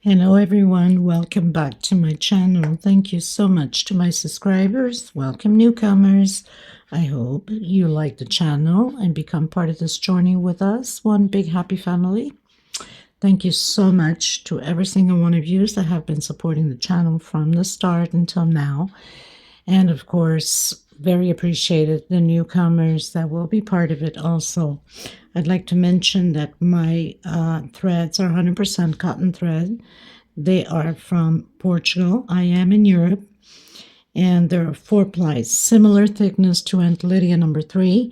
Hello everyone, welcome back to my channel. Thank you so much to my subscribers. Welcome newcomers. I hope you like the channel and become part of this journey with us. One big happy family. Thank you so much to every single one of you that have been supporting the channel from the start until now. And of course, very appreciated the newcomers that will be part of it also. I'd like to mention that my threads are 100% cotton thread. They are from Portugal. I am in Europe. And there are 4 plies, similar thickness to Aunt Lydia number 3.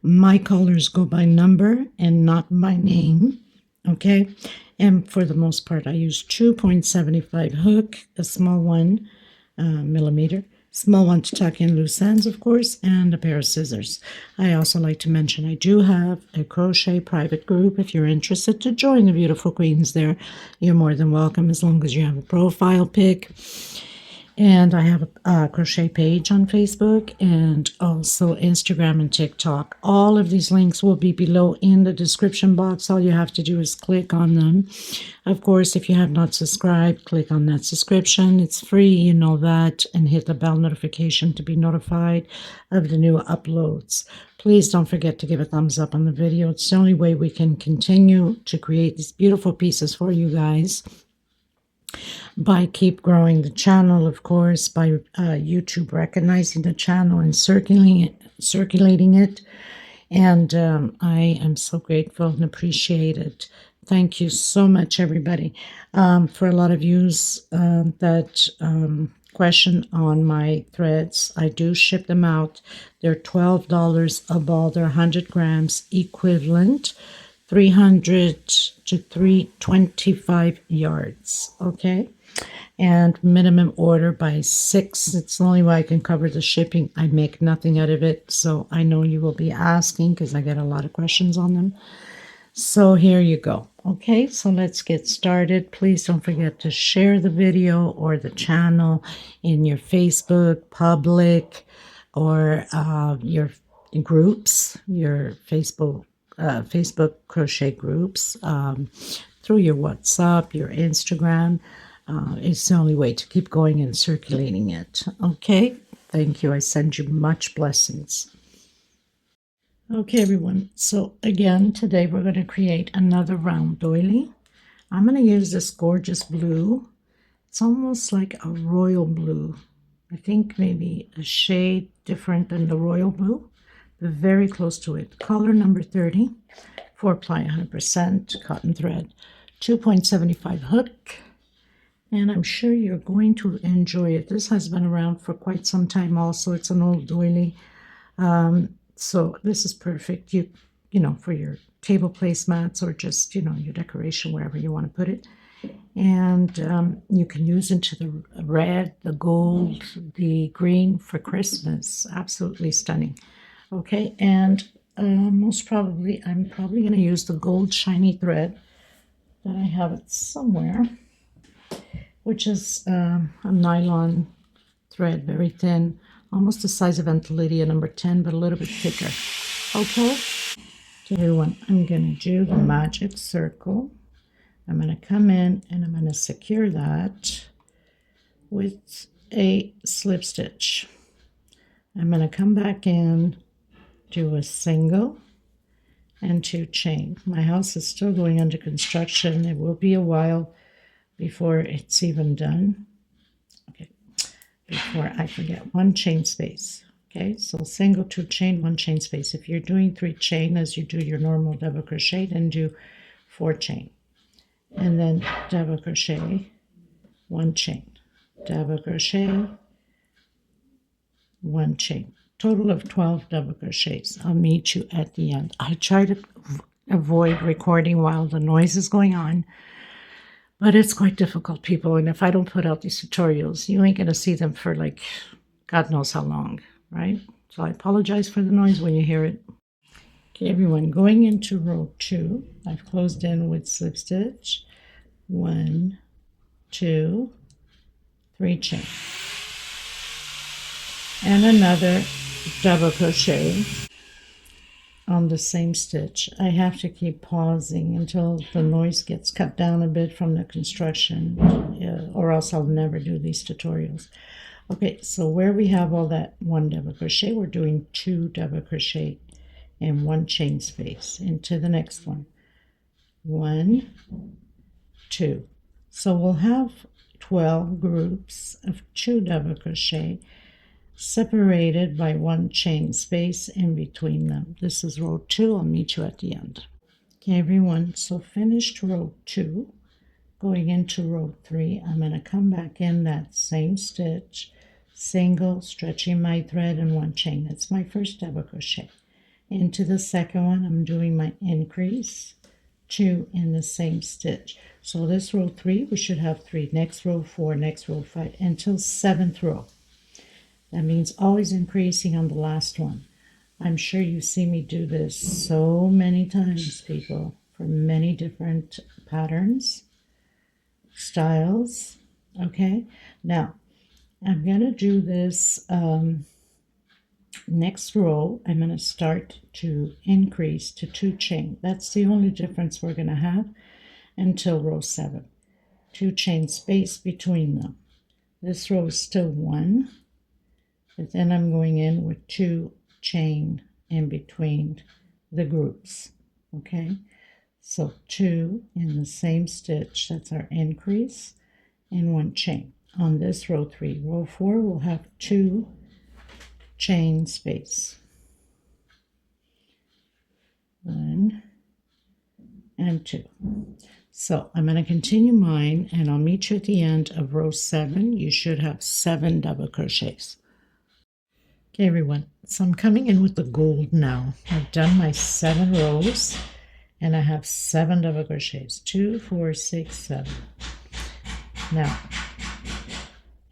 My colors go by number and not by name. Okay. And for the most part, I use 2.75 hook, a small one, millimeter. Small one to tuck in loose ends, of course, and a pair of scissors. I also like to mention I do have a crochet private group. If you're interested to join the beautiful queens there, you're more than welcome as long as you have a profile pic. And I have a crochet page on Facebook and also Instagram and TikTok. All of these links will be below in the description box. All you have to do is click on them. Of course, if you have not subscribed, click on that subscription. It's free, you know that, and hit the bell notification to be notified of the new uploads. Please don't forget to give a thumbs up on the video. It's the only way we can continue to create these beautiful pieces for you guys. By keep growing the channel, of course, by YouTube recognizing the channel and circulating it. And I am so grateful and appreciate it. Thank you so much, everybody. For a lot of yous that question on my threads, I do ship them out. They're $12 a ball. They're 100 grams equivalent. 300 to 325 yards, okay? And minimum order by 6. It's the only way I can cover the shipping. I make nothing out of it, so I know you will be asking because I get a lot of questions on them. So here you go. Okay, so let's get started. Please don't forget to share the video or the channel in your Facebook public or your groups, your Facebook crochet groups, through your WhatsApp, your Instagram. It's the only way to keep going and circulating it. Okay, thank you. I send you much blessings. Okay, everyone. So again, today we're going to create another round doily. I'm going to use this gorgeous blue. It's almost like a royal blue. I think maybe a shade different than the royal blue. Very close to it. Color number 30, 4-ply 100% cotton thread, 2.75 hook, and I'm sure you're going to enjoy it. This has been around for quite some time also. It's an old doily. So this is perfect, you know, for your table placemats or just, you know, your decoration, wherever you want to put it. And you can use into the red, the gold, the green for Christmas. Absolutely stunning. Okay, and I'm probably going to use the gold shiny thread that I have it somewhere, which is a nylon thread, very thin, almost the size of Aunt Lydia number 10, but a little bit thicker. Okay, so everyone, I'm going to do the magic circle. I'm going to come in and I'm going to secure that with a slip stitch. I'm going to come back in, do a single and 2 chain. My house is still going under construction. It will be a while before it's even done. Okay, before I forget, 1 chain space. Okay, so single, 2 chain, 1 chain space. If you're doing 3 chain as you do your normal double crochet, then do 4 chain. And then double crochet, 1 chain, double crochet, 1 chain. Total of 12 double crochets. I'll meet you at the end. I try to avoid recording while the noise is going on, but it's quite difficult, people. And if I don't put out these tutorials, you ain't going to see them for like God knows how long, right? So I apologize for the noise when you hear it. Okay, everyone, going into row 2, I've closed in with slip stitch. 1, 2, 3 chain. And another double crochet. on the same stitch. I have to keep pausing until the noise gets cut down a bit from the construction, or else I'll never do these tutorials. Okay, so where we have all that 1 double crochet, we're doing 2 double crochet and 1 chain space into the next one. 1, 2. So we'll have 12 groups of 2 double crochet separated by 1 chain space in between them. This is row 2. I'll meet you at the end. Okay, everyone, so finished row 2. Going into row 3, I'm going to come back in that same stitch, single, stretching my thread and 1 chain. That's my first double crochet. Into the second one, I'm doing my increase, 2 in the same stitch. So this row 3, we should have 3. Next row 4, next row 5, until 7th row. That means always increasing on the last one. I'm sure you see me do this so many times, people, for many different patterns, styles. Okay, now I'm going to do this next row. I'm going to start to increase to 2 chain. That's the only difference we're going to have until row 7. 2 chain space between them. This row is still 1, but then I'm going in with 2 chain in between the groups. Okay, so 2 in the same stitch, that's our increase, and 1 chain. On this row 3, row 4, we'll have 2 chain space. 1 and 2. So I'm going to continue mine, and I'll meet you at the end of row 7. You should have 7 double crochets. Okay, everyone, so I'm coming in with the gold now. I've done my 7 rows, and I have 7 double crochets. 2, 4, 6, 7. Now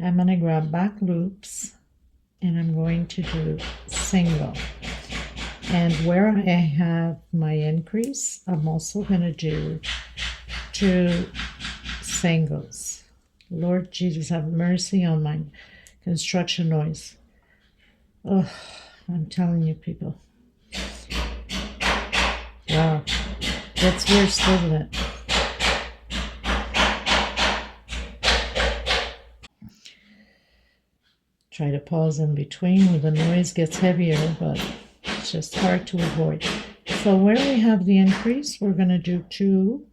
I'm going to grab back loops, and I'm going to do single. And where I have my increase, I'm also going to do 2 singles. Lord Jesus, have mercy on my construction noise. Oh, I'm telling you, people. Wow, that's worse, doesn't it? Try to pause in between when the noise gets heavier, but it's just hard to avoid. So where we have the increase, we're going to do 2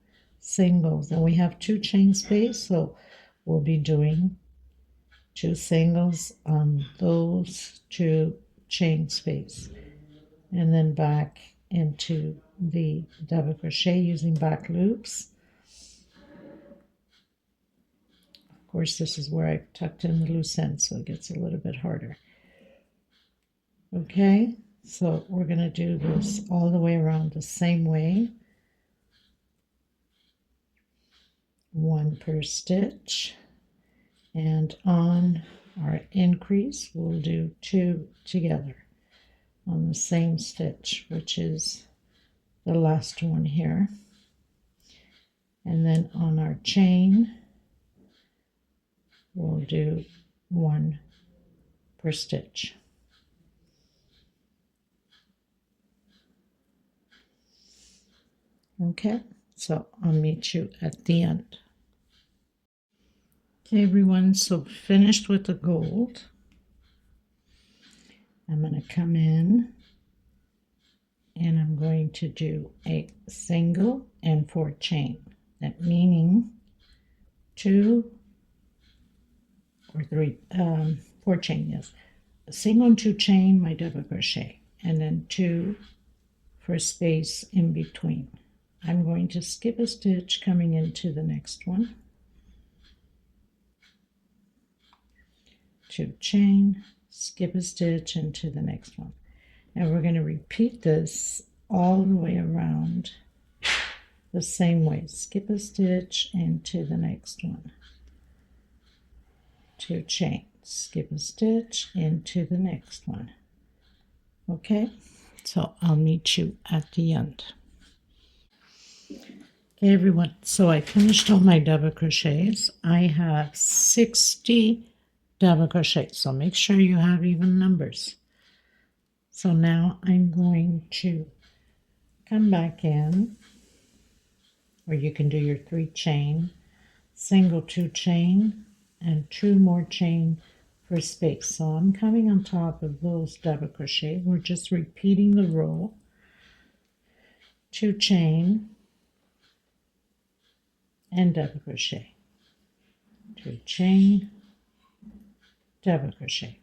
singles, and we have 2 chain space, so we'll be doing 2 singles on those 2 chain space, and then back into the double crochet using back loops. Of course, this is where I've tucked in the loose end, so it gets a little bit harder. Okay, so we're going to do this all the way around the same way. 1 per stitch, and on our increase we'll do 2 together on the same stitch, which is the last one here, and then on our chain we'll do 1 per stitch. Okay, so I'll meet you at the end. Okay, everyone, so finished with the gold. I'm going to come in and I'm going to do a single and 4 chain. That meaning 2 or 3, 4 chain, yes. A single and 2 chain, my double crochet, and then 2 for space in between. I'm going to skip a stitch coming into the next one. 2 chain, skip a stitch into the next one. And we're going to repeat this all the way around the same way. Skip a stitch into the next one. 2 chain, skip a stitch into the next one. Okay, so I'll meet you at the end. Okay, everyone, so I finished all my double crochets. I have 60 double crochets, so make sure you have even numbers. So now I'm going to come back in, or you can do your 3 chain, single 2 chain, and 2 more chain for space. So I'm coming on top of those double crochet. We're just repeating the row, 2 chain and double crochet, 2 chain, double crochet.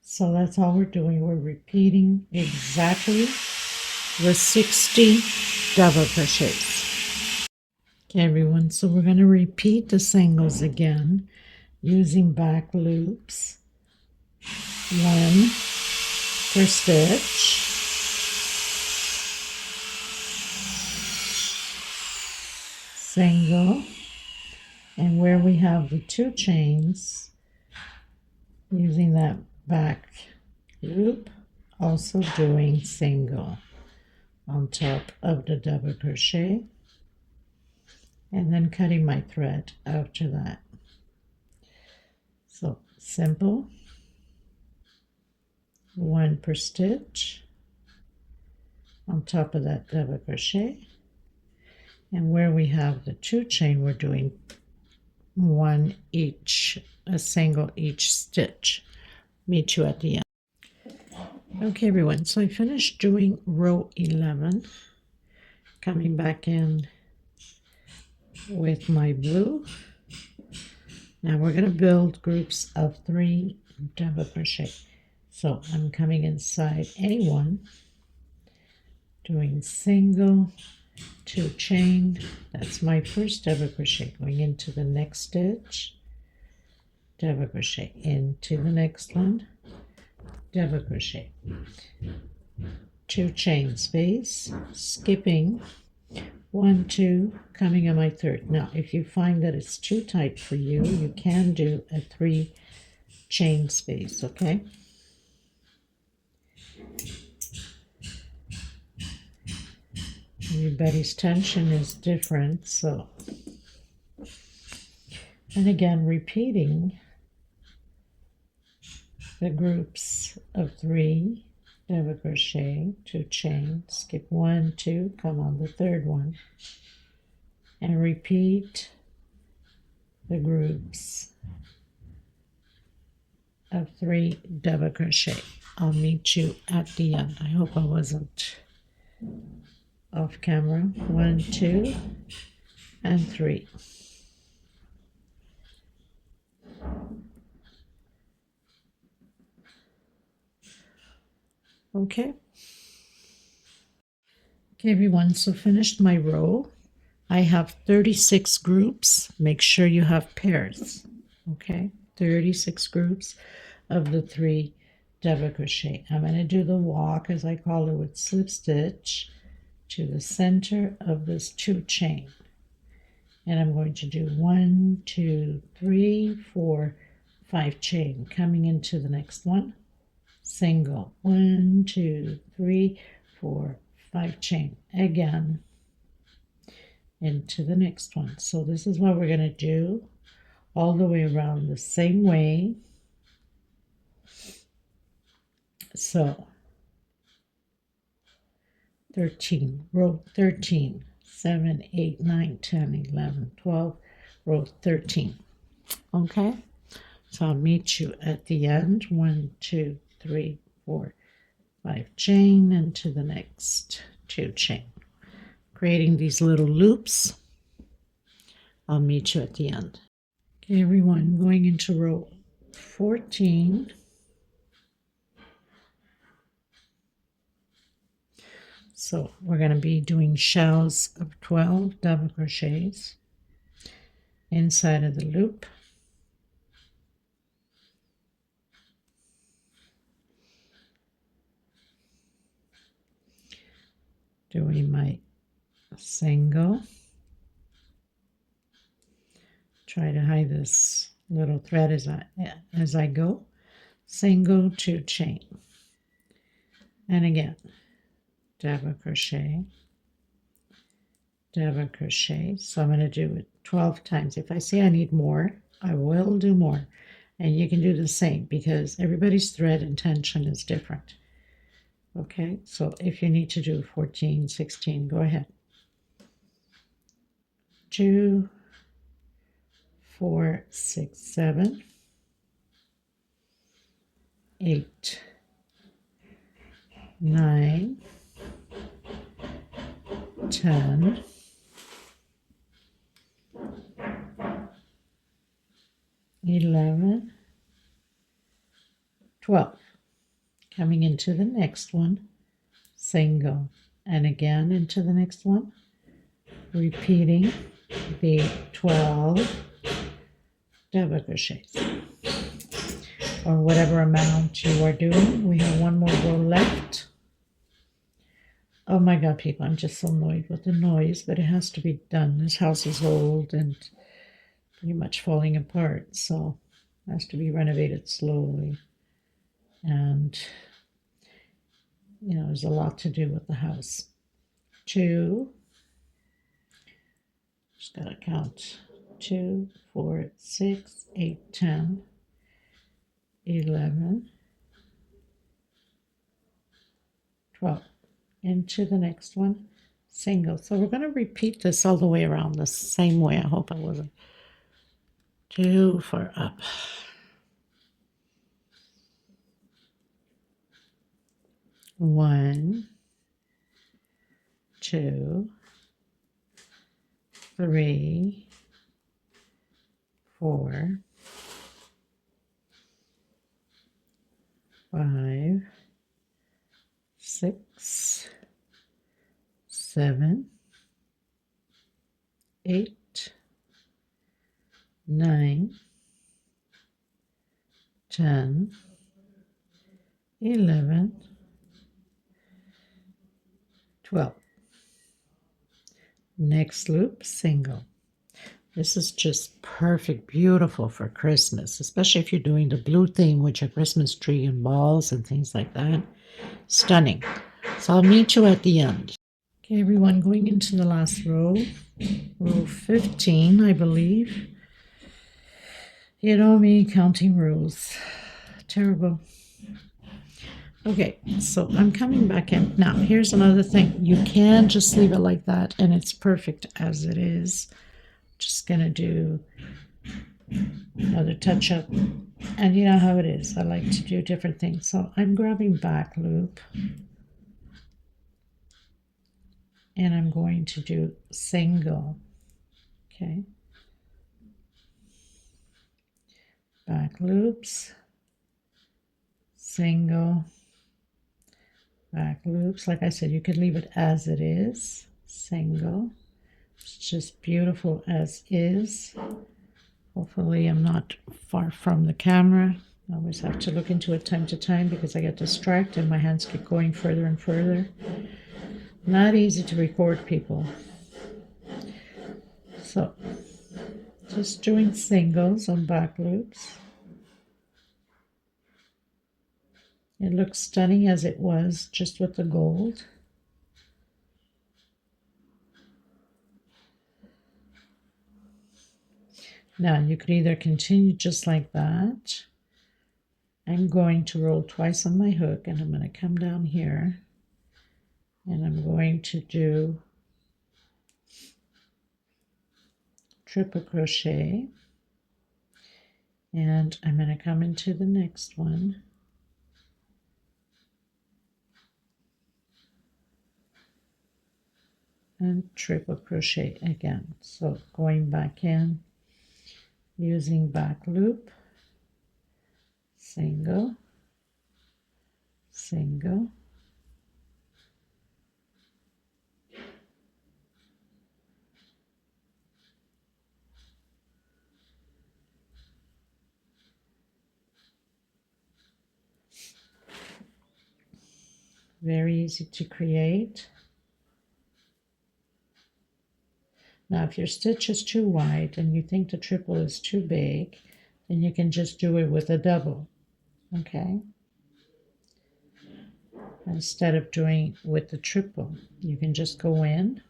So that's all we're doing. We're repeating exactly the 60 double crochets. Okay, everyone, so we're going to repeat the singles again using back loops, 1 per stitch, single, and where we have the 2 chains, using that back loop, also doing single on top of the double crochet, and then cutting my thread after that. So simple, 1 per stitch on top of that double crochet, and where we have the 2 chain, we're doing 1 each, a single each stitch. Meet you at the end. Okay, everyone, so I finished doing row 11, coming back in with my blue. Now we're going to build groups of 3 double crochet. So I'm coming inside A1, doing single, 2 chain. That's my first double crochet. Going into the next stitch, double crochet, into the next one, double crochet, 2 chain space, skipping 1, 2, coming on my third. Now if you find that it's too tight for you, you can do a 3 chain space, okay? Everybody's tension is different, so, and again repeating the groups of 3 double crochet, 2 chain, skip 1, 2, come on the third one, and repeat the groups of 3 double crochet. I'll meet you at the end. I hope I wasn't off camera. 1, 2, and 3. Okay. Okay, everyone, so finished my row. I have 36 groups. Make sure you have pairs. Okay, 36 groups of the 3 double crochet. I'm going to do the walk, as I call it, with slip stitch to the center of this 2 chain, and I'm going to do 1, 2, 3, 4, 5 chain, coming into the next one, single, 1, 2, 3, 4, 5 chain, again into the next one. So this is what we're going to do all the way around the same way. So 13, row 13, 7, 8, 9, 10, 11, 12, row 13. Okay, so I'll meet you at the end. 1, 2, 3, 4, 5 chain into the next 2 chain, creating these little loops. I'll meet you at the end. Okay, everyone, going into row 14. So we're going to be doing shells of 12 double crochets inside of the loop. Doing my single. Try to hide this little thread as I go. Single, 2 chain. And again, double crochet, double crochet. So I'm going to do it 12 times. If I see I need more, I will do more. And you can do the same because everybody's thread and tension is different. Okay, so if you need to do 14, 16, go ahead. 2, 4, 6, 7, 8, 9, 10, 11, 12. Coming into the next one, single, and again into the next one, repeating the 12 double crochets, or whatever amount you are doing. We have one more row left. Oh my God, people, I'm just so annoyed with the noise, but it has to be done. This house is old and pretty much falling apart, so it has to be renovated slowly. And, you know, there's a lot to do with the house. 2, just gotta count, 2, 4, 6, 8, 10, 11, 12. Into the next one, single. So we're going to repeat this all the way around the same way. I hope I wasn't too far up. 1, 2, 3, 4, 5, 6, 7, 8, 9, 10, 11, 12. Next loop, single. This is just perfect, beautiful for Christmas, especially if you're doing the blue theme with your Christmas tree and balls and things like that. Stunning. So I'll meet you at the end. Okay, everyone, going into the last row, row 15, I believe. You know me, counting rows. Terrible. Okay, so I'm coming back in. Now, here's another thing. You can just leave it like that, and it's perfect as it is. Just going to do another touch-up. And you know how it is. I like to do different things. So I'm grabbing back loop. And I'm going to do single. Okay. Back loops. Single. Back loops. Like I said, you could leave it as it is. Single. It's just beautiful as is. Hopefully I'm not far from the camera. I always have to look into it time to time because I get distracted. My hands keep going further and further. Not easy to record, people. So, just doing singles on back loops. It looks stunning as it was, just with the gold. Now, you could either continue just like that. I'm going to roll twice on my hook, and I'm going to come down here. And I'm going to do triple crochet, and I'm going to come into the next one, and triple crochet again. So going back in, using back loop, single, single, very easy to create. Now, if your stitch is too wide and you think the triple is too big, then you can just do it with a double, okay? Instead of doing with the triple, you can just go in,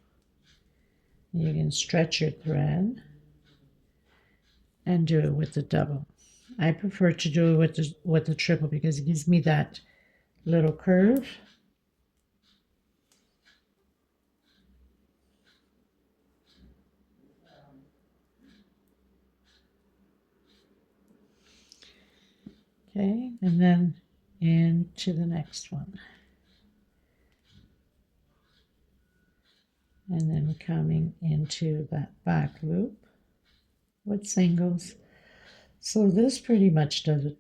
you can stretch your thread, and do it with the double. I prefer to do it with the triple because it gives me that little curve Okay, and then into the next one. And then coming into that back loop with singles. So this pretty much does it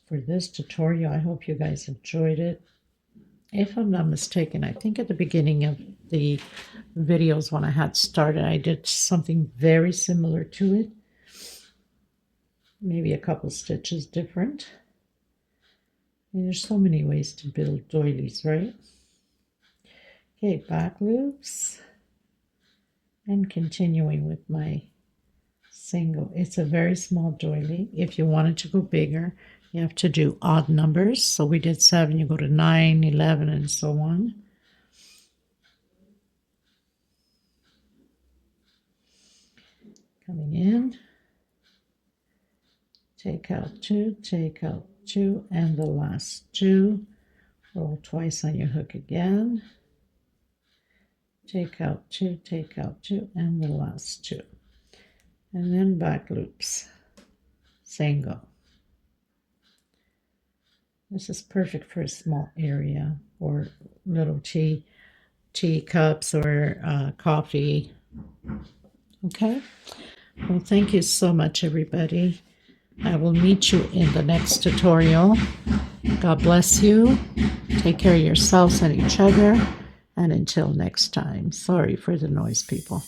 for this tutorial. I hope you guys enjoyed it. If I'm not mistaken, I think at the beginning of the videos when I had started, I did something very similar to it. Maybe a couple stitches different. And there's so many ways to build doilies, right? Okay, back loops. And continuing with my single. It's a very small doily. If you wanted to go bigger, you have to do odd numbers. So we did 7, you go to 9, 11, and so on. Coming in, take out 2, take out 2, and the last 2. Roll twice on your hook again. Take out 2, take out 2, and the last 2. And then back loops. Single. This is perfect for a small area or little tea cups or coffee. Okay. Well, thank you so much, everybody. I will meet you in the next tutorial. God bless you. Take care of yourselves and each other. And until next time, sorry for the noise, people.